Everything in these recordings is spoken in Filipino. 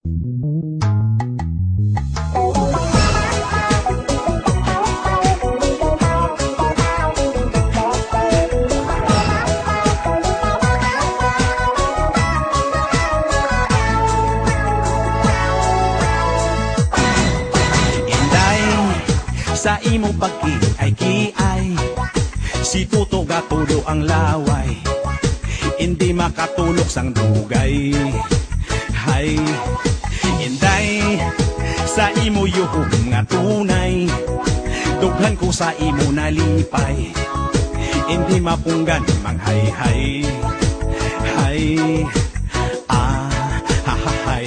Sa imo pagkiay-kiay, si Tuto gatulo ang laway, hindi makatulok sang dugay. Hay, inday, sa imo yuhong nga tunay, dughan ko sa imo nalipay, hindi mapunggan manghay-hay. Hay, hay.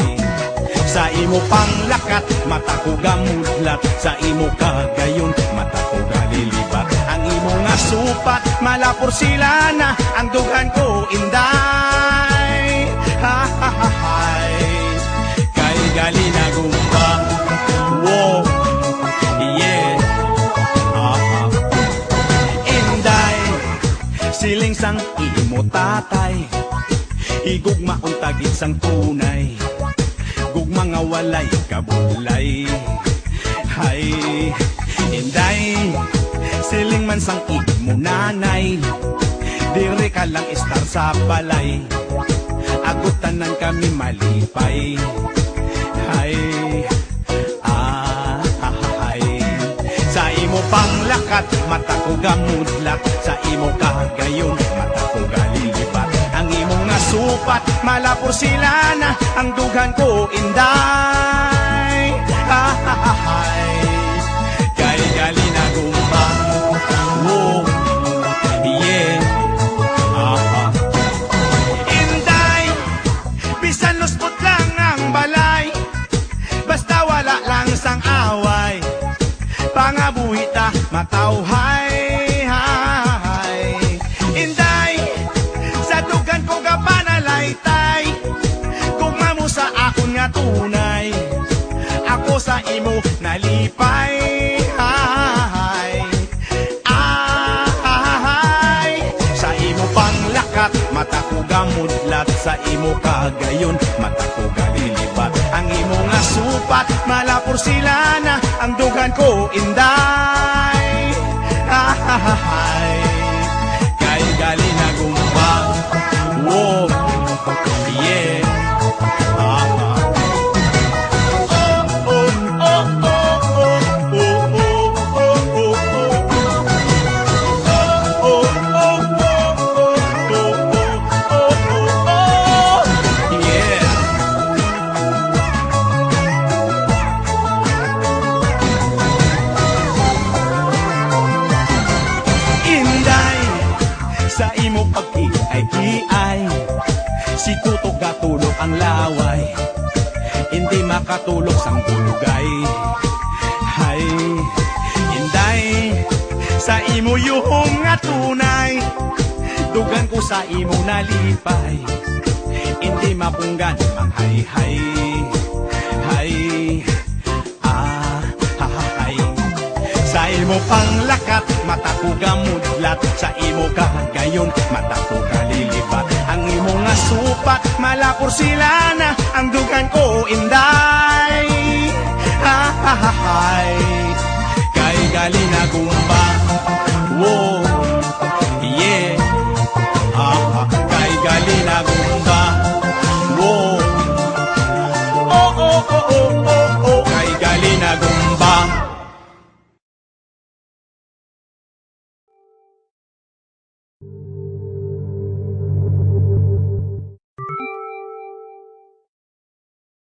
Sa imo panglakat, mata ko gamudlat. Sa imo kagayon, mata ko galilibat. Ang imo nga supat, malapor sila na. Ang dughan ko inday. Ha-ha-hay. Kay gali na gumpang. Wow, yeah. Inday, siling sang imo tatay, igugma untagit sang tunay, gug mga walay kabulay. Hay, inday, siling man sang imo nanay, dire ka lang istar sa balay, agutanan kami malipay. Hay, hay. Sa imo panglakat, mata ko gamudlat. Sa imo kagayon, mata ko galilibat. Ang imo nga supat, malapor sila na. Ang dughan ko inday. Hay, kay gali na gumpang. Wow, yeah. Inday, bisan luspot lang ang balay, basta wala lang sang away, pangabuhita matawhay. Inday, sa dugan ko ka panalaytay, kung mo sa akon nga tunay, ako sa imo nalipay. Sa imo panglakat, mata ko gamudlat. Sa imo kagayon, mata ko galilibat. Ang imo nga supat, malapor sila na. Ang dugan ko inday. Kay gali na gumpang. Wow, yeah. Sa imo pagkiay-kiay, si Tuto gatulok ang laway, hindi makatulok sang dugay. Hay, inday, sa imo yuhong nga tunay, dugan ko sa imo nalipay, hindi mapunggan ang hay-hay. Hay, hay. Sa imo panglakat, mata ko gamudlat. Sa imo kagayon, mata ko kalilibat. Ang imo nga supat, malapor sila na. Ang dugan ko inday. Kay gali na gumba.